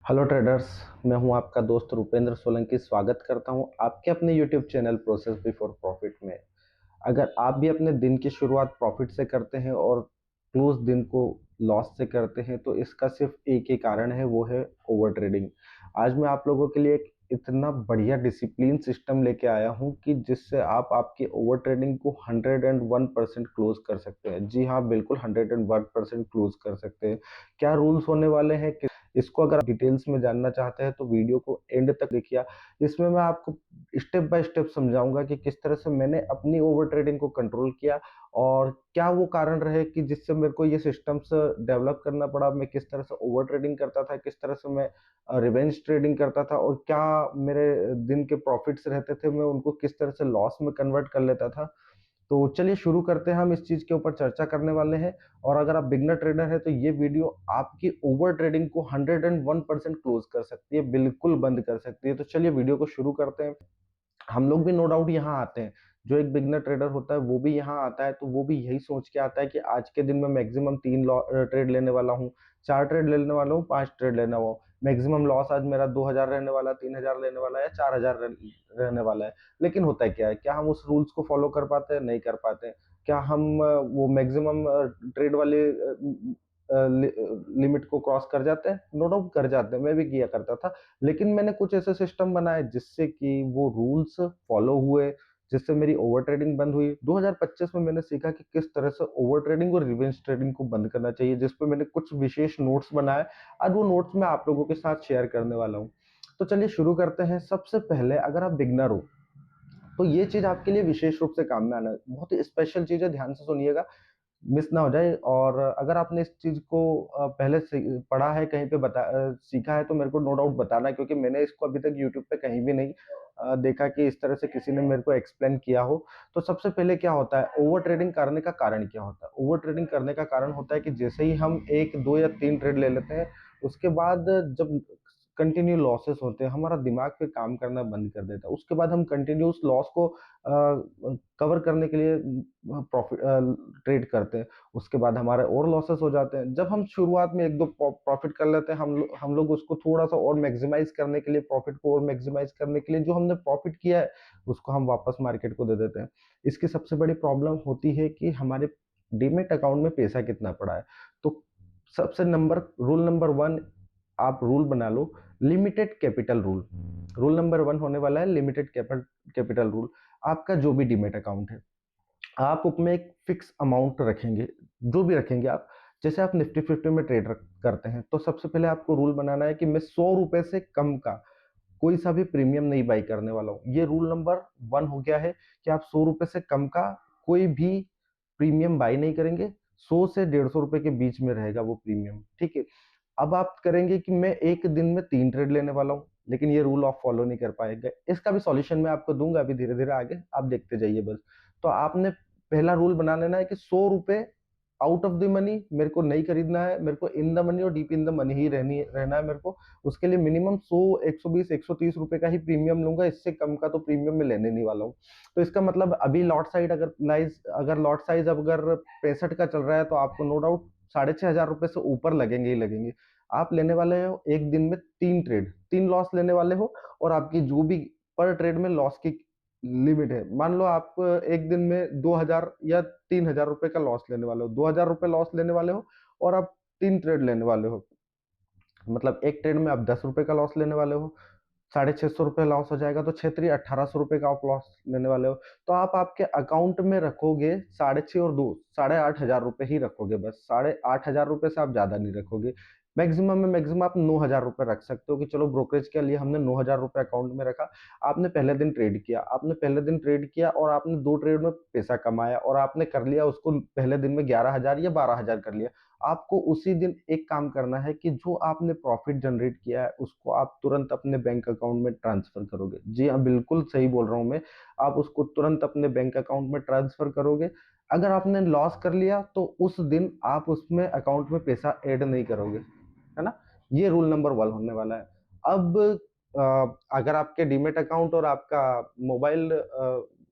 Hello traders. मैं हूं आपका दोस्त रुपेंद्र सोलंकी। स्वागत करता हूं आपके अपने YouTube channel process before profit में। अगर आप भी अपने दिन की शुरुआत प्रॉफिट से करते हैं और क्लोज दिन को लॉस से करते हैं तो इसका सिर्फ एक ही कारण है, वो है ओवर ट्रेडिंग। आज मैं आप लोगों के लिए एक इतना बढ़िया डिसिप्लिन सिस्टम लेके आया हूं कि जिससे आप आपकी ओवर ट्रेडिंग को 101% क्लोज कर सकते हैं। जी हाँ, बिल्कुल 101% क्लोज कर सकते हैं। क्या रूल्स होने वाले हैं, इसको अगर आप डिटेल्स में जानना चाहते हैं तो वीडियो को एंड तक देखिए। इसमें मैं आपको स्टेप बाय स्टेप समझाऊंगा कि किस तरह से मैंने अपनी ओवर ट्रेडिंग को कंट्रोल किया और क्या वो कारण रहे कि जिससे मेरे को ये सिस्टम्स डेवलप करना पड़ा। मैं किस तरह से ओवर ट्रेडिंग करता था, किस तरह से मैं रिवेंज ट्रेडिंग करता था और क्या मेरे दिन के प्रॉफिट्स रहते थे, मैं उनको किस तरह से लॉस में कन्वर्ट कर लेता था। तो चलिए शुरू करते हैं। हम इस चीज के ऊपर चर्चा करने वाले हैं और अगर आप बिगनर ट्रेडर हैं तो ये वीडियो आपकी ओवर ट्रेडिंग को 101% क्लोज कर सकती है, बिल्कुल बंद कर सकती है। तो चलिए वीडियो को शुरू करते हैं। हम लोग भी नो डाउट यहाँ आते हैं, जो एक बिगनर ट्रेडर होता है वो भी यहाँ आता है, तो वो भी यही सोच के आता है कि आज के दिन में मैक्सिमम 3 ट्रेड लेने वाला हूँ, 4 ट्रेड लेने वाला हूँ, 5 ट्रेड लेने वाला हूँ। मैक्सिमम लॉस आज मेरा 2,000 रहने वाला, 3,000 लेने वाला है, 4,000 रहने वाला है। लेकिन होता है क्या है, क्या हम उस रूल्स को फॉलो कर पाते हैं? नहीं कर पाते हैं। क्या हम वो मैक्सिमम ट्रेड वाले लिमिट को क्रॉस कर जाते हैं? नो डाउट कर जाते हैं, मैं भी किया करता था। लेकिन मैंने कुछ ऐसे सिस्टम बनाए जिससे कि वो रूल्स फॉलो हुए, जिससे मेरी ओवर ट्रेडिंग बंद हुई। 2025 में मैंने सीखा कि किस तरह से ओवर ट्रेडिंग और रिवेंज ट्रेडिंग को बंद करना चाहिए, जिस पे मैंने कुछ विशेष नोट्स बनाए। आज वो नोट्स मैं आप लोगों के साथ शेयर करने वाला हूँ। तो चलिए शुरू करते हैं। सबसे पहले, अगर आप बिगनर हो तो ये चीज आपके लिए विशेष रूप से काम में आना है। बहुत ही स्पेशल चीज है, ध्यान से सुनिएगा, मिस ना हो जाए। और अगर आपने इस चीज को पहले से पढ़ा है, कहीं पे सीखा है तो मेरे को नो डाउट बताना, क्योंकि मैंने इसको अभी तक यूट्यूब पे कहीं भी नहीं देखा कि इस तरह से किसी ने मेरे को एक्सप्लेन किया हो। तो सबसे पहले क्या होता है, ओवर ट्रेडिंग करने का कारण क्या होता है? ओवर ट्रेडिंग करने का कारण होता है कि जैसे ही हम 1, 2 या 3 ट्रेड ले लेते हैं, उसके बाद जब कंटिन्यू लॉसेस होते हैं, हमारा दिमाग फिर काम करना बंद कर देता है। उसके बाद हम कंटिन्यूस लॉस को कवर करने के लिए प्रॉफिट ट्रेड करते हैं। उसके बाद हमारे और लॉसेस हो जाते हैं। जब हम शुरुआत में 1, 2 प्रॉफिट कर लेते हैं, हम लोग उसको थोड़ा सा और मैक्सिमाइज करने के लिए, प्रॉफिट को और मैक्सिमाइज करने के लिए जो हमने प्रॉफिट किया है उसको हम वापस मार्केट को दे देते हैं। इसकी सबसे बड़ी प्रॉब्लम होती है कि हमारे डीमेट अकाउंट में पैसा कितना पड़ा है। तो सबसे रूल नंबर 1, आप रूल बना लो, limited capital rule. Rule number 1 होने वाला है लिमिटेड कैपिटल रूल। आपका जो भी डीमेट अकाउंट है, आप उसमें एक फिक्स अमाउंट रखेंगे, जो भी रखेंगे आप। जैसे आप निफ्टी 50 में ट्रेड करते हैं तो सबसे पहले आपको रूल बनाना है कि मैं 100 रुपए से कम का कोई सा भी प्रीमियम नहीं बाई करने वाला हूँ। ये रूल नंबर 1 हो गया है कि आप 100 रुपए से कम का कोई भी प्रीमियम बाई नहीं करेंगे। 100 से 150 रुपए के बीच में रहेगा वो प्रीमियम, ठीक है। अब आप करेंगे कि मैं एक दिन में 3 ट्रेड लेने वाला हूँ, लेकिन ये रूल आप फॉलो नहीं कर पाएंगे। इसका भी सॉल्यूशन मैं आपको दूंगा अभी धीरे धीरे आगे, आप देखते जाइए बस। तो आपने पहला रूल बना लेना है कि 100 रुपए आउट ऑफ द मनी मेरे को नहीं खरीदना है, मेरे को इन द मनी और डीप इन द मनी ही रहना है मेरे को। उसके लिए मिनिमम 100, 120, 130 रुपए का ही प्रीमियम लूंगा, इससे कम का तो प्रीमियम मैं लेने नहीं वाला हूँ। तो इसका मतलब अभी लॉट साइड अगर लॉट साइज अगर 65 का चल रहा है तो आपको नो डाउट 6,500 रुपए से ऊपर लगेंगे ही लगेंगे। आप लेने वाले हो एक दिन में 3 ट्रेड, 3 लॉस लेने वाले हो। और आपकी जो भी पर ट्रेड में लॉस की लिमिट है, मान लो आप एक दिन में 2,000 या 3,000 रुपए का लॉस लेने वाले हो, 2,000 रुपए लॉस लेने वाले हो और आप 3 ट्रेड लेने वाले हो। मतलब एक ट्रेड में आप 10 रुपए का लॉस लेने वाले हो, 650 रुपये लॉस हो जाएगा, तो 6×3 1800 रुपये का आप लॉस लेने वाले हो। तो आप आपके अकाउंट में रखोगे 6.5 और 2, 8,500 रुपये ही रखोगे बस। 8,500 रुपये से आप ज्यादा नहीं रखोगे। मैक्सिमम में मैक्सिमम आप 9,000 रुपये रख सकते हो कि चलो ब्रोकरेज के लिए हमने 9,000 रुपये अकाउंट में रखा। आपने पहले दिन ट्रेड किया और आपने 2 ट्रेड में पैसा कमाया और आपने कर लिया उसको पहले दिन में 11,000 या 12,000 कर लिया। आपको उसी दिन एक काम करना है कि जो आपने प्रॉफिट जनरेट किया है उसको आप तुरंत अपने बैंक अकाउंट में ट्रांसफर करोगे। जी हाँ, बिल्कुल सही बोल रहा हूं मैं। आप उसको तुरंत अपने बैंक अकाउंट में ट्रांसफर करोगे। अगर आपने लॉस कर लिया तो उस दिन आप उसमें अकाउंट में पैसा ऐड नहीं करोगे, है ना। ये रूल नंबर 1 होने वाला है। अब अगर आपके डीमेट अकाउंट और आपका मोबाइल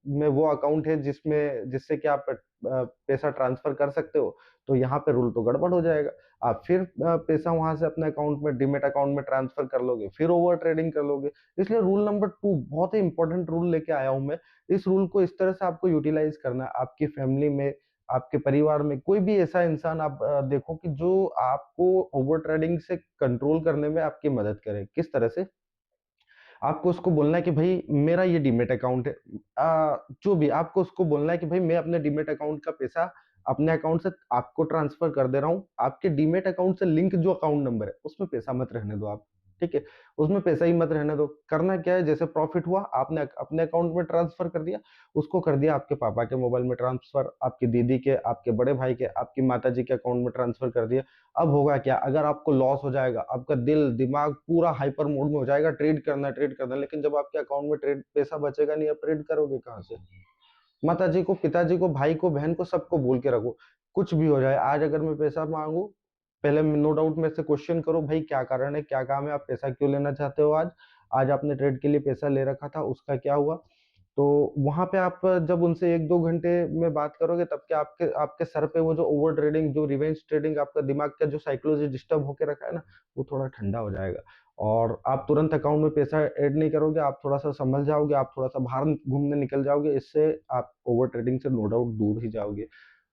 में वो अकाउंट है जिससे कि आप पैसा ट्रांसफर कर सकते हो, तो यहाँ पे रूल तो गड़बड़ हो जाएगा। आप फिर पैसा वहां से अपने अकाउंट में, डीमेट अकाउंट में ट्रांसफर कर लोगे, फिर ओवर ट्रेडिंग कर लोगे। इसलिए रूल नंबर 2 बहुत ही इंपॉर्टेंट रूल लेके आया हूं मैं। इस रूल को इस तरह से आपको यूटिलाइज करना है आपकी फैमिली में, आपके परिवार में। कोई भी ऐसा इंसान आप देखो कि जो आपको ओवर ट्रेडिंग से कंट्रोल करने में आपकी मदद करे। किस तरह से? आपको उसको बोलना है कि भाई मेरा ये डीमेट अकाउंट है, जो भी आपको उसको बोलना है कि भाई मैं अपने डीमेट अकाउंट का पैसा अपने अकाउंट से आपको ट्रांसफर कर दे रहा हूँ। आपके डीमेट अकाउंट से लिंक जो अकाउंट नंबर है उसमें पैसा मत रहने दो आप। ठीक है, उसमें पैसा ही मत रहने दो। करना क्या है, जैसे प्रॉफिट हुआ आपने अपने अकाउंट में ट्रांसफर कर दिया, उसको कर दिया आपके पापा के मोबाइल में ट्रांसफर, आपकी दीदी के, आपके बड़े भाई के, आपकी माता जी के अकाउंट में ट्रांसफर कर दिया। अब होगा क्या, अगर आपको लॉस हो जाएगा, आपका दिल दिमाग पूरा हाइपर मोड में हो जाएगा, ट्रेड करना है, लेकिन जब आपके अकाउंट में ट्रेड पैसा बचेगा नहीं, आप ट्रेड करोगे कहाँ से? माता जी को, पिताजी को, भाई को, बहन को, सबको बोल के रखो। कुछ भी हो जाए, आज अगर मैं पैसा मांगू, पहले नो डाउट में से क्वेश्चन करो, भाई क्या कारण है, क्या काम है, आप पैसा क्यों लेना चाहते हो आज? आज आपने ट्रेड के लिए पैसा ले रखा था, उसका क्या हुआ? तो वहां पे आप जब उनसे 1-2 घंटे में बात करोगे, तब क्या आपके आपके सर पे वो जो ओवर ट्रेडिंग, जो रिवेंज ट्रेडिंग, आपका दिमाग का जो साइकोलॉजी डिस्टर्ब होके रखा है ना, वो थोड़ा ठंडा हो जाएगा। और आप तुरंत अकाउंट में पैसा ऐड नहीं करोगे, आप थोड़ा सा संभल जाओगे, आप थोड़ा सा बाहर घूमने निकल जाओगे। इससे आप ओवर ट्रेडिंग से नो डाउट दूर ही जाओगे।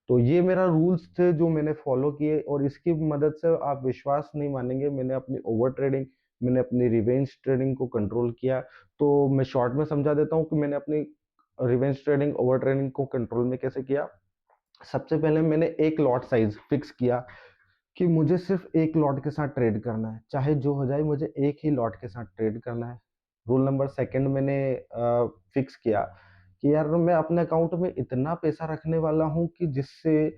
तो ये मेरा रूल्स थे जो मैंने फॉलो किए, और इसकी मदद से आप विश्वास नहीं मानेंगे, मैंने अपनी ओवर ट्रेडिंग, मैंने अपनी रिवेंज ट्रेडिंग को कंट्रोल किया। तो मैं शॉर्ट में समझा देता हूँ कि मैंने अपनी रिवेंज ट्रेडिंग, ओवर ट्रेडिंग को कंट्रोल में कैसे किया। सबसे पहले मैंने एक लॉट साइज फिक्स किया कि मुझे सिर्फ एक लॉट के साथ ट्रेड करना है, चाहे जो हो जाए, मुझे एक ही लॉट के साथ ट्रेड करना है। रूल नंबर सेकंड मैंने फिक्स किया कि यार मैं अपने अकाउंट में इतना पैसा रखने वाला हूँ कि जिससे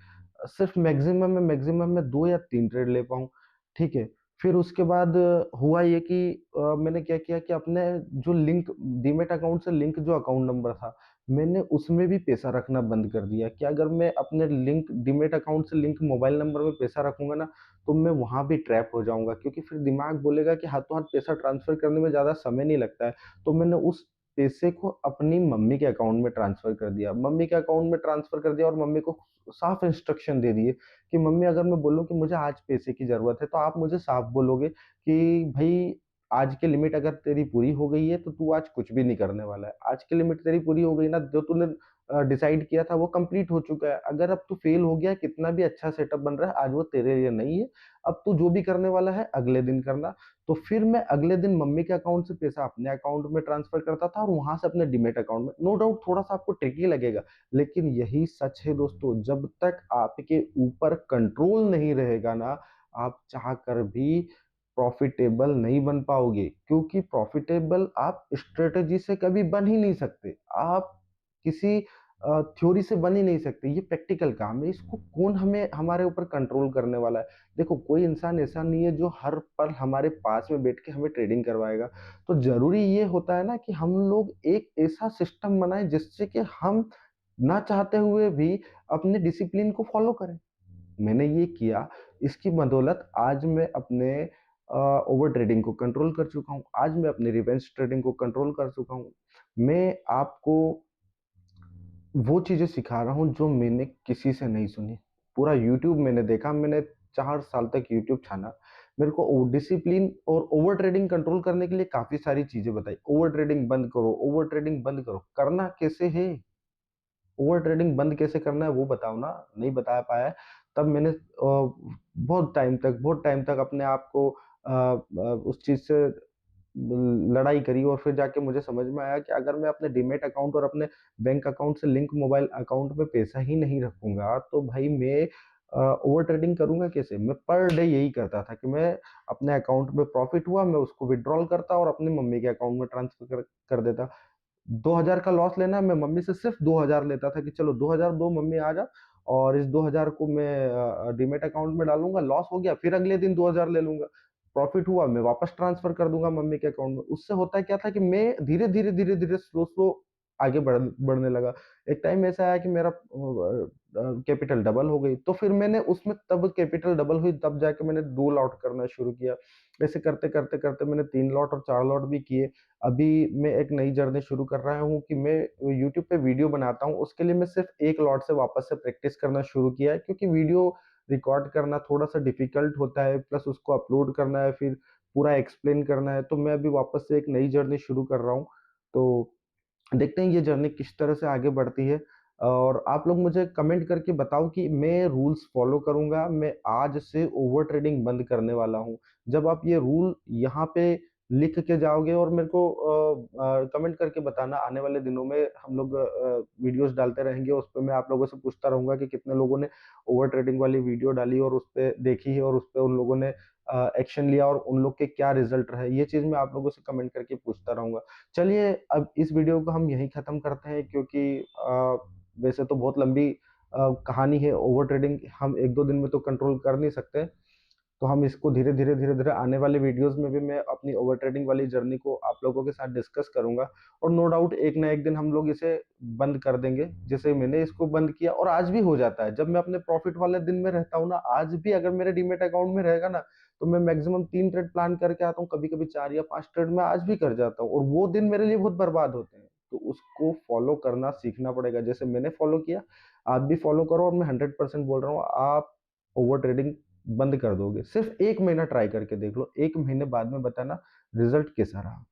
सिर्फ मैक्सिमम में 2 या 3 ट्रेड ले पाऊँ। ठीक है, फिर उसके बाद हुआ ये कि मैंने क्या किया कि अपने जो लिंक, डीमेट अकाउंट से लिंक जो अकाउंट नंबर था, मैंने उसमें भी पैसा रखना बंद कर दिया कि अगर मैं अपने लिंक, डीमेट अकाउंट से लिंक मोबाइल नंबर में पैसा रखूंगा ना, तो मैं वहां भी ट्रैप हो जाऊंगा, क्योंकि फिर दिमाग बोलेगा कि हाथों हाथ पैसा ट्रांसफर करने में ज्यादा समय नहीं लगता है। तो मैंने उस पैसे को अपनी मम्मी के अकाउंट में ट्रांसफर कर दिया, मम्मी के अकाउंट में ट्रांसफर कर दिया, और मम्मी को साफ इंस्ट्रक्शन दे दिए कि मम्मी, अगर मैं बोलूं कि मुझे आज पैसे की जरूरत है, तो आप मुझे साफ बोलोगे कि भाई आज की लिमिट अगर तेरी पूरी हो गई है, तो तू आज कुछ भी नहीं करने वाला है। आज की लिमिट तेरी पूरी हो गई ना, जो तूने डिसाइड किया था वो कंप्लीट हो चुका है। अगर अब तू फेल हो गया, कितना भी अच्छा सेटअप बन रहा है, आज वो तेरे लिए नहीं है। अब तू जो भी करने वाला है अगले दिन करना। तो फिर मैं अगले दिन मम्मी के अकाउंट से पैसा अपने अकाउंट में ट्रांसफर करता था, और वहां से अपने डिमेट अकाउंट में। नो डाउट थोड़ा सा आपको ट्रिकी लगेगा, लेकिन यही सच है दोस्तों, जब तक आपके ऊपर कंट्रोल नहीं रहेगा ना, आप चाह कर भी प्रॉफिटेबल नहीं बन पाओगे। क्योंकि प्रॉफिटेबल आप स्ट्रेटेजी से कभी बन ही नहीं सकते, आप किसी थ्योरी से बन ही नहीं सकते। ये प्रैक्टिकल काम है, इसको कौन हमें हमारे ऊपर कंट्रोल करने वाला है? देखो, कोई इंसान ऐसा नहीं है जो हर पल हमारे पास में बैठ के हमें ट्रेडिंग करवाएगा। तो जरूरी ये होता है ना कि हम लोग एक ऐसा सिस्टम बनाए जिससे कि हम ना चाहते हुए भी अपने डिसिप्लिन को फॉलो करें। मैंने ये किया, इसकी बदौलत आज मैं अपने ओवर ट्रेडिंग को कंट्रोल कर चुका हूँ, आज मैं अपने रिवेंज ट्रेडिंग को कंट्रोल कर चुका हूँ। मैं आपको वो चीजें सिखा रहा हूँ जो मैंने किसी से नहीं सुनी। पूरा यूट्यूब मैंने देखा, मैंने 4 साल तक यूट्यूब छाना। मेरे को डिसिप्लिन और ओवर ट्रेडिंग कंट्रोल करने के लिए काफी सारी चीजें बताई। ओवर ट्रेडिंग बंद करो, ओवर ट्रेडिंग बंद करो। करना कैसे है, ओवर ट्रेडिंग बंद कैसे करना है वो बताओ ना, नहीं बता पाया है। तब मैंने बहुत टाइम तक अपने आप को उस चीज से लड़ाई करी, और फिर जाके मुझे समझ में आया कि अगर मैं अपने डीमेट अकाउंट और अपने बैंक अकाउंट से लिंक मोबाइल अकाउंट में पैसा ही नहीं रखूंगा, तो भाई मैं ओवर ट्रेडिंग करूंगा कैसे? मैं पर डे यही करता था कि मैं अपने अकाउंट में प्रॉफिट हुआ, मैं उसको विड्रॉल करता और अपनी मम्मी के अकाउंट में ट्रांसफर कर देता। 2,000 का लॉस लेना है, मैं मम्मी से सिर्फ 2,000 लेता था कि चलो 2,000 दो मम्मी, आ जा, और इस 2,000 को मैं डीमेट अकाउंट में डालूंगा। लॉस हो गया, फिर अगले दिन 2,000 ले लूंगा। प्रॉफिट हुआ, मैं वापस ट्रांसफर कर दूंगा मम्मी के अकाउंट में। उससे होता क्या था कि मैं धीरे धीरे स्लो स्लो आगे बढ़ने लगा। एक टाइम ऐसा आया कि मेरा कैपिटल डबल हो गई, तो फिर मैंने उसमें तब कैपिटल डबल हुई तब जाके मैंने 2 लॉट करना शुरू किया। ऐसे करते-करते मैंने 3 लॉट और 4 लॉट भी किए। अभी मैं एक नई जर्नी शुरू कर रहा हूँ कि मैं यूट्यूब पे वीडियो बनाता हूँ, उसके लिए मैं सिर्फ़ 1 लॉट से वापस से प्रैक्टिस करना शुरू किया है, क्योंकि वीडियो रिकॉर्ड करना थोड़ा-सा डिफ़िकल्ट होता है, प्लस उसको अपलोड करना है, फिर पूरा एक्सप्लेन करना है, तो मैं अभी वापस से एक नई जर्नी शुरू कर रहा हूँ। तो देखते हैं ये जर्नी किस तरह से आगे बढ़ती है, और आप लोग मुझे कमेंट करके बताओ कि मैं रूल्स फ़ॉलो करूँगा, मैं आज से ओवर ट्रेडिंग बंद करने वाला हूँ। जब आप ये रूल यहाँ पे लिख के जाओगे और मेरे को कमेंट करके बताना, आने वाले दिनों में हम लोग वीडियोज़ डालते रहेंगे, उस पे मैं आप लोगों से पूछता रहूँगा कि कितने लोगों ने ओवर ट्रेडिंग वाली वीडियो डाली और उसपे देखी है, और उसपे उन लोगों ने एक्शन लिया और उन लोग के क्या रिज़ल्ट रहे। ये चीज़ मैं आप लोगों से कमेंट करके पूछता रहूँगा। चलिए, अब इस वीडियो को हम यहीं ख़त्म करते हैं, क्योंकि वैसे तो बहुत लंबी कहानी है ओवर ट्रेडिंग, हम 1-2 दिन में तो कंट्रोल कर नहीं सकते। तो हम इसको धीरे-धीरे आने वाले वीडियोज़ में भी मैं अपनी ओवर ट्रेडिंग वाली जर्नी को आप लोगों के साथ डिस्कस करूँगा, और नो डाउट एक ना एक दिन हम लोग इसे बंद कर देंगे, जैसे मैंने इसको बंद किया, और आज भी हो जाता है। जब मैं अपने प्रॉफ़िट वाले दिन में रहता हूँ ना, आज भी अगर मेरे डीमैट अकाउंट में रहेगा ना, तो मैं मैक्सिमम 3 ट्रेड प्लान करके आता हूँ, कभी-कभी 4 या 5 ट्रेड मैं आज भी कर जाता हूँ, और वो दिन मेरे लिए बहुत बर्बाद होते हैं। तो उसको फ़ॉलो करना सीखना पड़ेगा, जैसे मैंने फ़ॉलो किया, आप भी फ़ॉलो करो, और मैं 100% बोल रहा हूँ, आप ओवर ट्रेडिंग बंद कर दोगे। सिर्फ़ 1 महीना ट्राई करके देख लो, 1 महीने बाद में बताना रिज़ल्ट कैसा रहा।